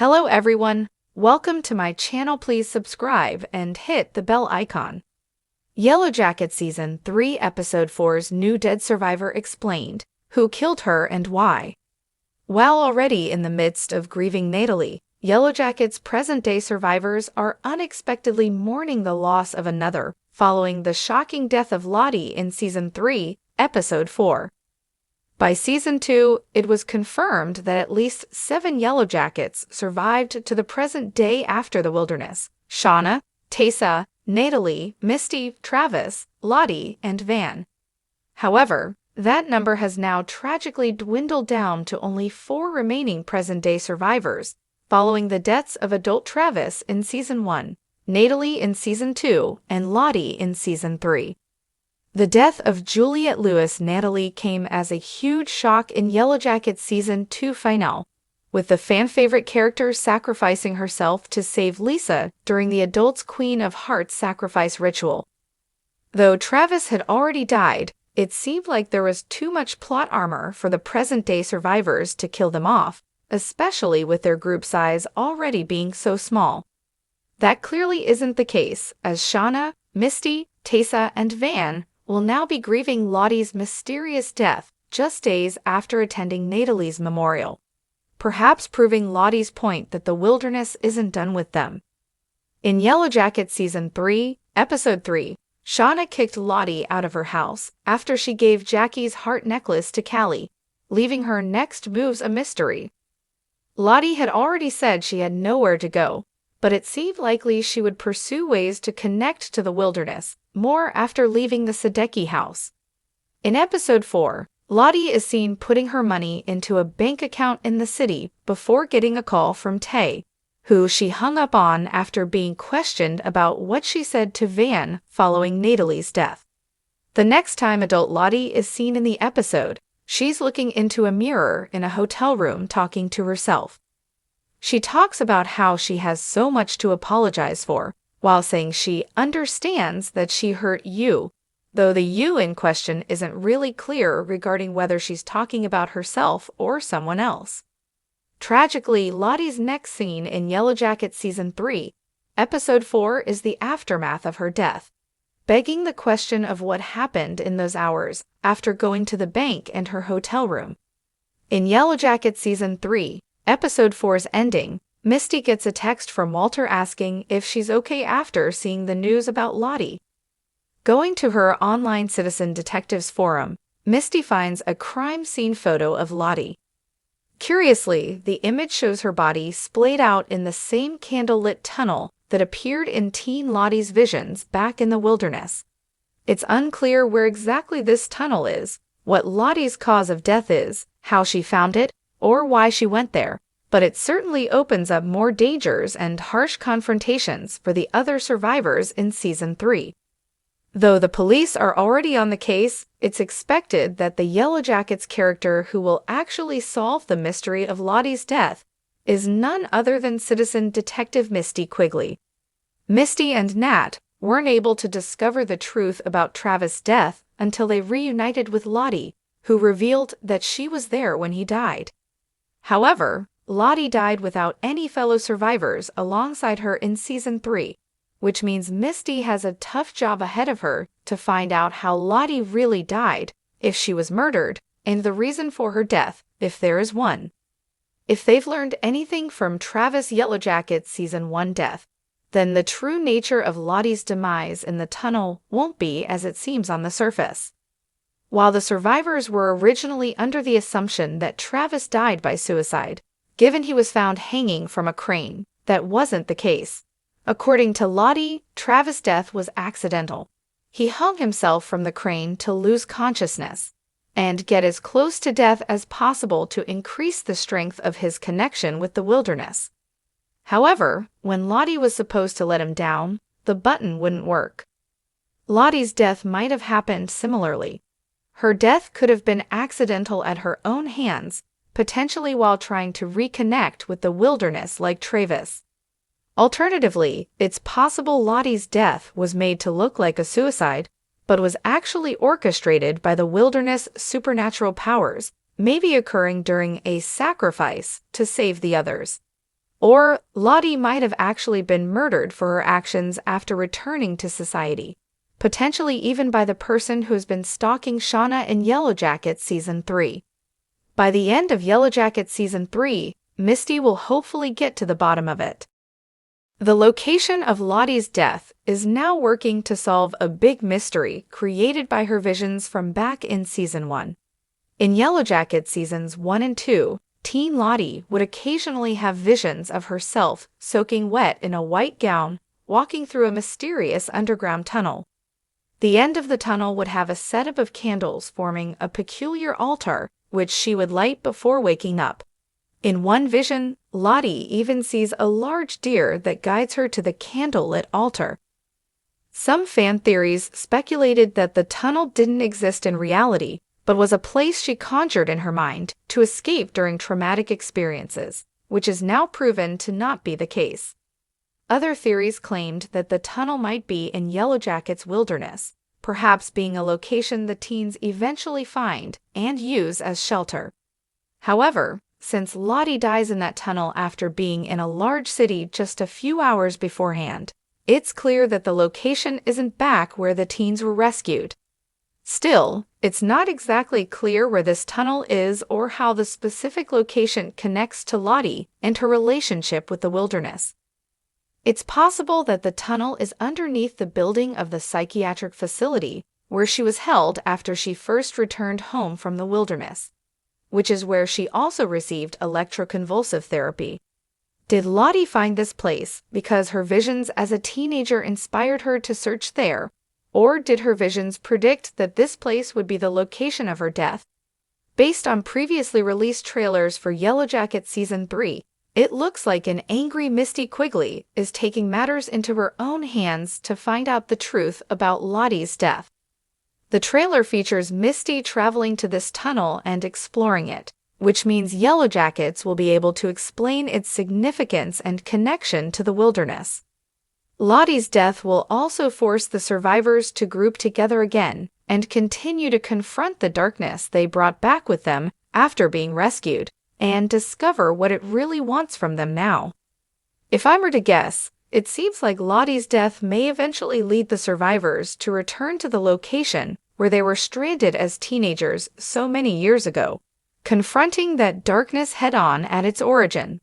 Hello everyone, welcome to my channel. Please subscribe and hit the bell icon. Yellowjacket Season 3 Episode 4's new dead survivor explained who killed her and why. While already in the midst of grieving Natalie, Yellowjacket's present-day survivors are unexpectedly mourning the loss of another following the shocking death of Lottie in Season 3, Episode 4. By Season 2, it was confirmed that at least 7 Yellowjackets survived to the present day after the wilderness: Shauna, Taysa, Natalie, Misty, Travis, Lottie, and Van. However, that number has now tragically dwindled down to only 4 remaining present-day survivors, following the deaths of adult Travis in Season 1, Natalie in Season 2, and Lottie in Season 3. The death of Juliette Lewis Natalie came as a huge shock in Yellowjacket Season 2 finale, with the fan-favorite character sacrificing herself to save Lisa during the adult's Queen of Hearts sacrifice ritual. Though Travis had already died, it seemed like there was too much plot armor for the present-day survivors to kill them off, especially with their group size already being so small. That clearly isn't the case, as Shauna, Misty, Taysa, and Van will now be grieving Lottie's mysterious death just days after attending Natalie's memorial, perhaps proving Lottie's point that the wilderness isn't done with them. In Yellowjacket Season 3, Episode 3, Shauna kicked Lottie out of her house after she gave Jackie's heart necklace to Callie, leaving her next moves a mystery. Lottie had already said she had nowhere to go, but it seemed likely she would pursue ways to connect to the wilderness more after leaving the Sadecki house. In Episode 4, Lottie is seen putting her money into a bank account in the city before getting a call from Tay, who she hung up on after being questioned about what she said to Van following Natalie's death. The next time adult Lottie is seen in the episode, she's looking into a mirror in a hotel room talking to herself. She talks about how she has so much to apologize for, while saying she understands that she hurt you, though the you in question isn't really clear regarding whether she's talking about herself or someone else. Tragically, Lottie's next scene in Yellowjacket Season 3, Episode 4 is the aftermath of her death, begging the question of what happened in those hours after going to the bank and her hotel room. In Yellowjacket Season 3, Episode 4's ending, Misty gets a text from Walter asking if she's okay after seeing the news about Lottie. Going to her online Citizen Detectives forum, Misty finds a crime scene photo of Lottie. Curiously, the image shows her body splayed out in the same candlelit tunnel that appeared in teen Lottie's visions back in the wilderness. It's unclear where exactly this tunnel is, what Lottie's cause of death is, how she found it, or why she went there, but it certainly opens up more dangers and harsh confrontations for the other survivors in Season 3. Though the police are already on the case, it's expected that the Yellowjackets character who will actually solve the mystery of Lottie's death is none other than Citizen Detective Misty Quigley. Misty and Nat weren't able to discover the truth about Travis' death until they reunited with Lottie, who revealed that she was there when he died. However, Lottie died without any fellow survivors alongside her in Season 3, which means Misty has a tough job ahead of her to find out how Lottie really died, if she was murdered, and the reason for her death, if there is one. If they've learned anything from Travis Yellowjacket's Season 1 death, then the true nature of Lottie's demise in the tunnel won't be as it seems on the surface. While the survivors were originally under the assumption that Travis died by suicide, given he was found hanging from a crane, that wasn't the case. According to Lottie, Travis' death was accidental. He hung himself from the crane to lose consciousness and get as close to death as possible to increase the strength of his connection with the wilderness. However, when Lottie was supposed to let him down, the button wouldn't work. Lottie's death might have happened similarly. Her death could have been accidental at her own hands, potentially while trying to reconnect with the wilderness like Travis. Alternatively, it's possible Lottie's death was made to look like a suicide, but was actually orchestrated by the wilderness' supernatural powers, maybe occurring during a sacrifice to save the others. Or Lottie might have actually been murdered for her actions after returning to society, potentially even by the person who's been stalking Shauna in Yellowjackets Season 3. By the end of Yellowjackets Season 3, Misty will hopefully get to the bottom of it. The location of Lottie's death is now working to solve a big mystery created by her visions from back in Season 1. In Yellowjackets Seasons 1 and 2, teen Lottie would occasionally have visions of herself soaking wet in a white gown, walking through a mysterious underground tunnel. The end of the tunnel would have a setup of candles forming a peculiar altar, which she would light before waking up. In one vision, Lottie even sees a large deer that guides her to the candlelit altar. Some fan theories speculated that the tunnel didn't exist in reality, but was a place she conjured in her mind to escape during traumatic experiences, which is now proven to not be the case. Other theories claimed that the tunnel might be in Yellowjackets wilderness, perhaps being a location the teens eventually find and use as shelter. However, since Lottie dies in that tunnel after being in a large city just a few hours beforehand, it's clear that the location isn't back where the teens were rescued. Still, it's not exactly clear where this tunnel is or how the specific location connects to Lottie and her relationship with the wilderness. It's possible that the tunnel is underneath the building of the psychiatric facility where she was held after she first returned home from the wilderness, which is where she also received electroconvulsive therapy. Did Lottie find this place because her visions as a teenager inspired her to search there, or did her visions predict that this place would be the location of her death? Based on previously released trailers for Yellowjackets Season 3, it looks like an angry Misty Quigley is taking matters into her own hands to find out the truth about Lottie's death. The trailer features Misty traveling to this tunnel and exploring it, which means Yellowjackets will be able to explain its significance and connection to the wilderness. Lottie's death will also force the survivors to group together again and continue to confront the darkness they brought back with them after being rescued, and discover what it really wants from them now. If I were to guess, it seems like Lottie's death may eventually lead the survivors to return to the location where they were stranded as teenagers so many years ago, confronting that darkness head-on at its origin.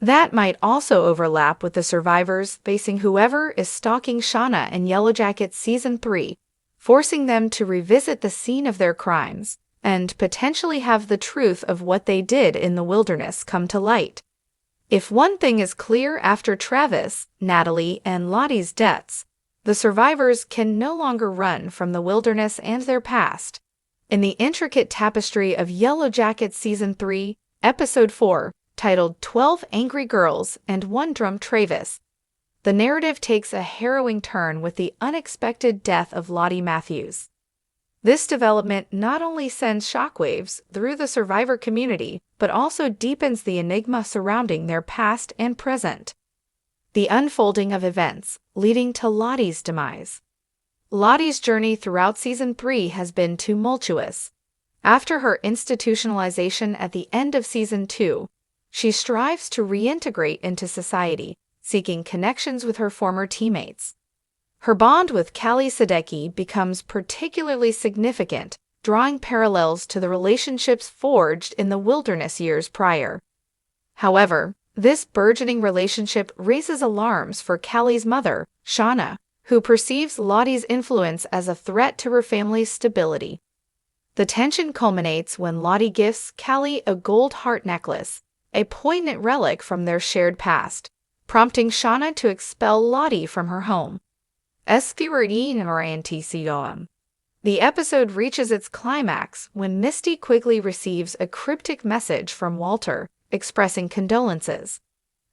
That might also overlap with the survivors facing whoever is stalking Shauna in Yellowjackets Season 3, forcing them to revisit the scene of their crimes and potentially have the truth of what they did in the wilderness come to light. If one thing is clear after Travis, Natalie, and Lottie's deaths, the survivors can no longer run from the wilderness and their past. In the intricate tapestry of Yellowjackets Season 3, Episode 4, titled 12 Angry Girls and One Drum Travis, the narrative takes a harrowing turn with the unexpected death of Lottie Matthews. This development not only sends shockwaves through the survivor community, but also deepens the enigma surrounding their past and present. The unfolding of events leading to Lottie's demise. Lottie's journey throughout Season 3 has been tumultuous. After her institutionalization at the end of Season 2, she strives to reintegrate into society, seeking connections with her former teammates. Her bond with Callie Sadecki becomes particularly significant, drawing parallels to the relationships forged in the wilderness years prior. However, this burgeoning relationship raises alarms for Callie's mother, Shauna, who perceives Lottie's influence as a threat to her family's stability. The tension culminates when Lottie gifts Callie a gold heart necklace, a poignant relic from their shared past, prompting Shauna to expel Lottie from her home. The episode reaches its climax when Misty Quigley receives a cryptic message from Walter, expressing condolences.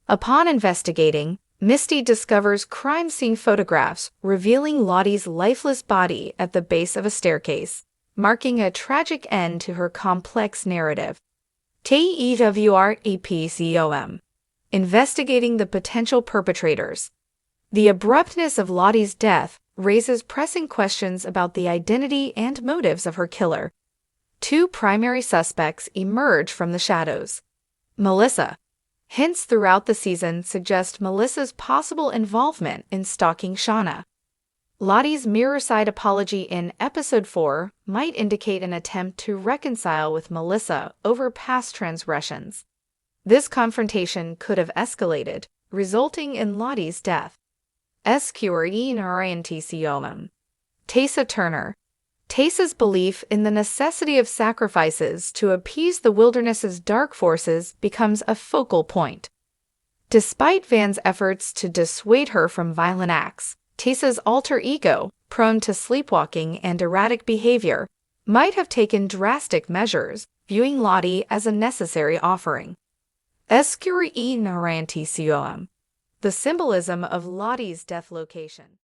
Upon investigating, Misty discovers crime scene photographs revealing Lottie's lifeless body at the base of a staircase, marking a tragic end to her complex narrative. TEWREPCOM. Investigating the potential perpetrators. The abruptness of Lottie's death raises pressing questions about the identity and motives of her killer. Two primary suspects emerge from the shadows. Melissa, Hints throughout the season suggest Melissa's possible involvement in stalking Shauna. Lottie's mirror-side apology in Episode 4 might indicate an attempt to reconcile with Melissa over past transgressions. This confrontation could have escalated, resulting in Lottie's death. SQRENRNTCOM. Taysa Turner. Taysa's belief in the necessity of sacrifices to appease the wilderness's dark forces becomes a focal point. Despite Van's efforts to dissuade her from violent acts, Taysa's alter ego, prone to sleepwalking and erratic behavior, might have taken drastic measures, viewing Lottie as a necessary offering. SQRENRNTCOM. The symbolism of Lottie's death location.